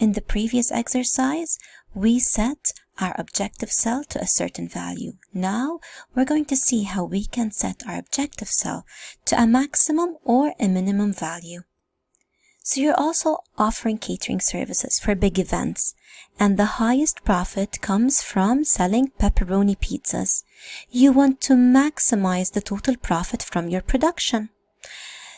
In the previous exercise, we set our objective cell to a certain value. Now, we're going to see how we can set our objective cell to a maximum or a minimum value. So you're also offering catering services for big events, and the highest profit comes from selling pepperoni pizzas. You want to maximize the total profit from your production.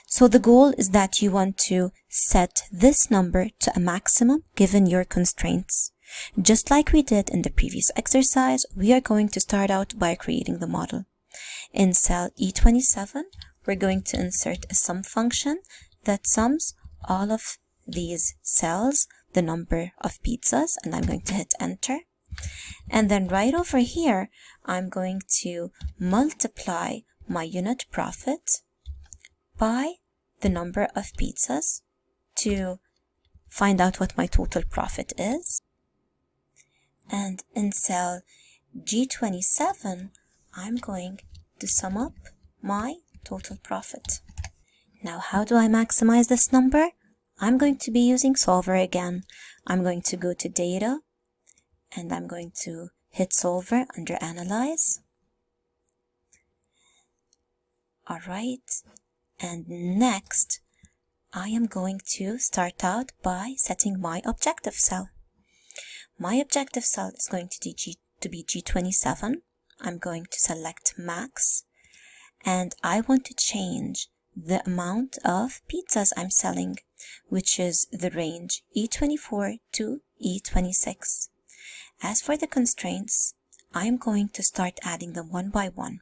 So the goal is that you want to set this number to a maximum given your constraints. Just like we did in the previous exercise, we are going to start out by creating the model. In cell E27, we're going to insert a sum function that sums all of these cells, the number of pizzas, and I'm going to hit enter. And then right over here, I'm going to multiply my unit profit by the number of pizzas to find out what my total profit is. And in cell G27, I'm going to sum up my total profit. Now, how do I maximize this number? I'm going to be using Solver again. I'm going to go to Data, and I'm going to hit Solver under Analyze. All right. And next, I am going to start out by setting my objective cell. My objective cell is going to be G27. I'm going to select Max, and I want to change the amount of pizzas I'm selling, which is the range E24 to E26. As for the constraints, I'm going to start adding them one by one.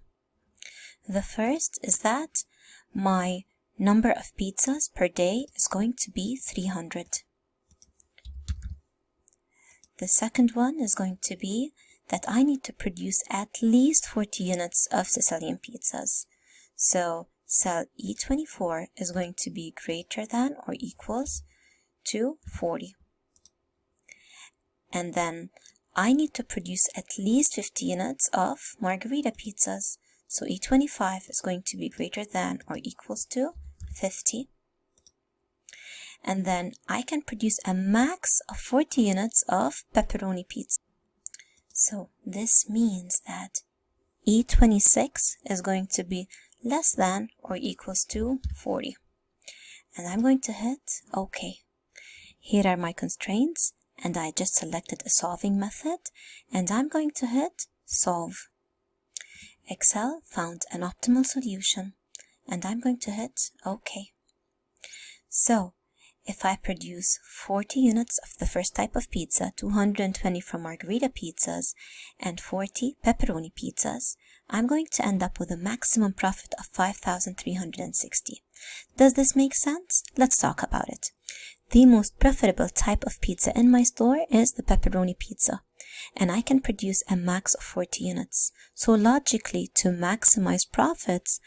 The first is that my number of pizzas per day is going to be 300. The second one is going to be that I need to produce at least 40 units of Sicilian pizzas. So cell E24 is going to be greater than or equals to 40. And then I need to produce at least 50 units of margarita pizzas. So E25 is going to be greater than or equals to 50. And then I can produce a max of 40 units of pepperoni pizza. So this means that E26 is going to be less than or equals to 40. And I'm going to hit OK. Here are my constraints, and I just selected a solving method, and I'm going to hit Solve. Excel found an optimal solution, and I'm going to hit OK. So, if I produce 40 units of the first type of pizza, 220 from margarita pizzas, and 40 pepperoni pizzas, I'm going to end up with a maximum profit of 5,360. Does this make sense? Let's talk about it. The most profitable type of pizza in my store is the pepperoni pizza, and I can produce a max of 40 units. So logically, to maximize profits,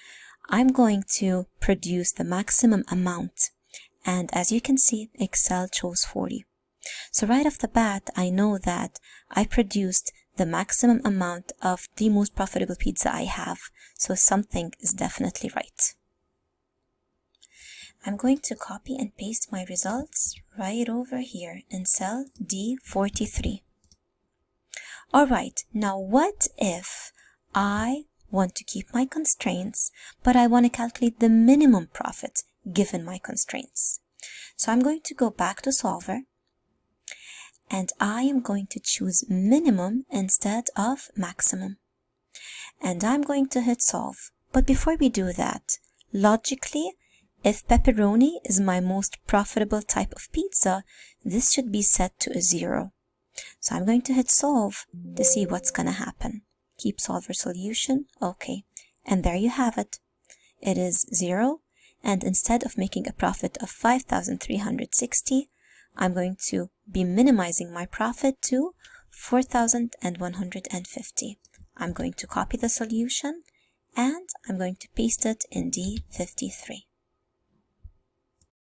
I'm going to produce the maximum amount. And as you can see, Excel chose 40. So right off the bat, I know that I produced the maximum amount of the most profitable pizza I have. So something is definitely right. I'm going to copy and paste my results right over here in cell D43. Alright, now what if I want to keep my constraints, but I want to calculate the minimum profit given my constraints? So I'm going to go back to Solver, and I am going to choose minimum instead of maximum. And I'm going to hit Solve. But before we do that, logically, if pepperoni is my most profitable type of pizza, this should be set to a 0. So I'm going to hit Solve to see what's going to happen. Keep Solver solution. OK. And there you have it. It is 0. And instead of making a profit of 5,360, I'm going to be minimizing my profit to 4,150. I'm going to copy the solution, and I'm going to paste it in D53.